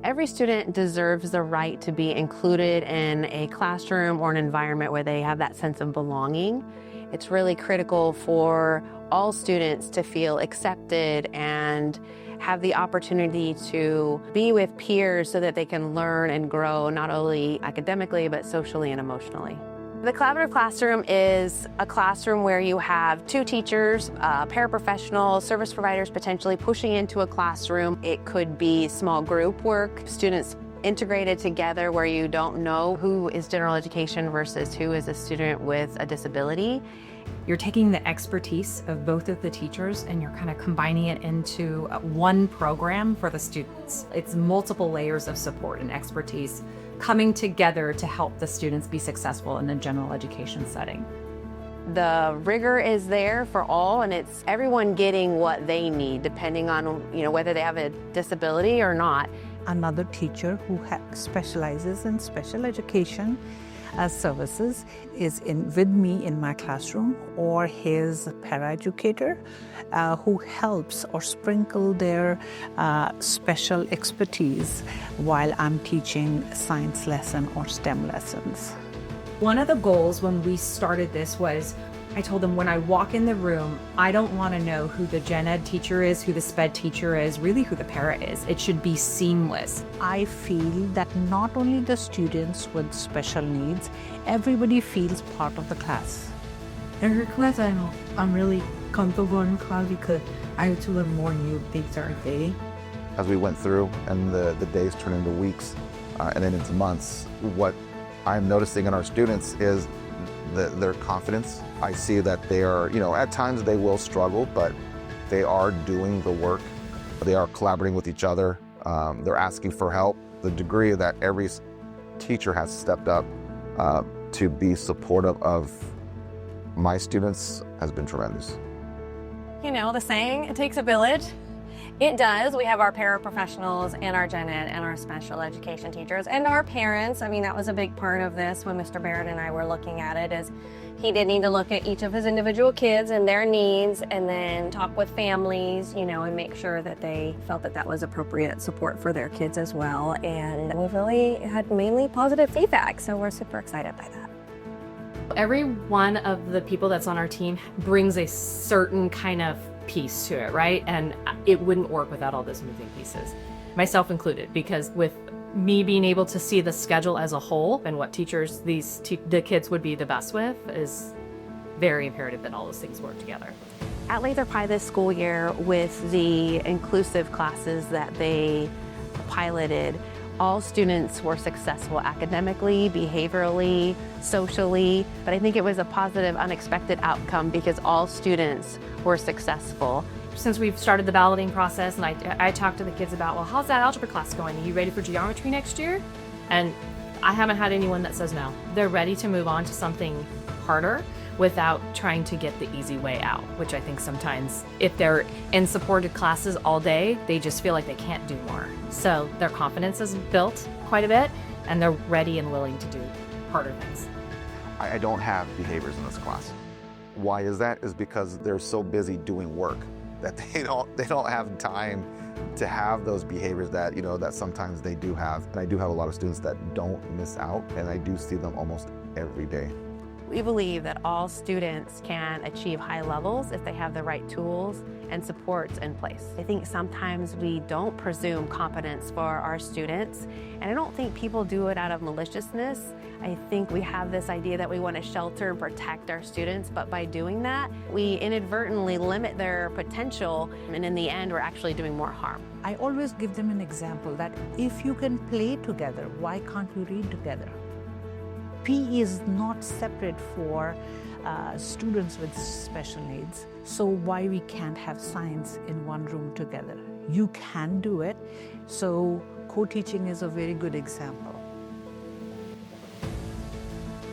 Every student deserves the right to be included in a classroom or an environment where they have that sense of belonging. It's really critical for all students to feel accepted and have the opportunity to be with peers so that they can learn and grow not only academically but socially and emotionally. The collaborative classroom is a classroom where you have two teachers, paraprofessionals, service providers potentially pushing into a classroom. It could be small group work, students integrated together where you don't know who is general education versus who is a student with a disability. You're taking the expertise of both of the teachers and you're kind of combining it into one program for the students. It's multiple layers of support and expertise coming together to help the students be successful in a general education setting. The rigor is there for all, and it's everyone getting what they need depending on whether they have a disability or not. Another teacher who specializes in special education services is with me in my classroom, or his paraeducator who helps or sprinkle their special expertise while I'm teaching science lesson or STEM lessons. One of the goals when we started this was, I told them when I walk in the room, I don't want to know who the gen ed teacher is, who the sped teacher is, really who the para is. It should be seamless. I feel that not only the students with special needs, everybody feels part of the class. In her class, I'm really comfortable in class because I get to learn more new things every day. As we went through and the days turn into weeks and then into months, what I'm noticing in our students is their confidence. I see that they are, at times they will struggle, but they are doing the work. They are collaborating with each other. They're asking for help. The degree that every teacher has stepped up to be supportive of my students has been tremendous. The saying, it takes a village. It does. We have our paraprofessionals and our gen ed and our special education teachers and our parents. I mean, that was a big part of this when Mr. Barrett and I were looking at it, is he did need to look at each of his individual kids and their needs and then talk with families, and make sure that they felt that that was appropriate support for their kids as well. And we've really had mainly positive feedback, so we're super excited by that. Every one of the people that's on our team brings a certain kind of piece to it, right? And it wouldn't work without all those moving pieces, myself included, because with me being able to see the schedule as a whole and what teachers the kids would be the best with is very imperative that all those things work together. At Lathrop High this school year, with the inclusive classes that they piloted, all students were successful academically, behaviorally, socially, but I think it was a positive, unexpected outcome because all students were successful. Since we've started the balloting process, and I talked to the kids about, well, how's that algebra class going? Are you ready for geometry next year? And I haven't had anyone that says no. They're ready to move on to something harder without trying to get the easy way out, which I think sometimes if they're in supported classes all day, they just feel like they can't do more. So their confidence is built quite a bit and they're ready and willing to do harder things. I don't have behaviors in this class. Why is that? Is because they're so busy doing work that they don't have time to have those behaviors that that sometimes they do have. And I do have a lot of students that don't miss out, and I do see them almost every day. We believe that all students can achieve high levels if they have the right tools and supports in place. I think sometimes we don't presume competence for our students, and I don't think people do it out of maliciousness. I think we have this idea that we want to shelter and protect our students, but by doing that, we inadvertently limit their potential, and in the end, we're actually doing more harm. I always give them an example that if you can play together, why can't you read together? PE is not separate for students with special needs, so why we can't have science in one room together? You can do it, so co-teaching is a very good example.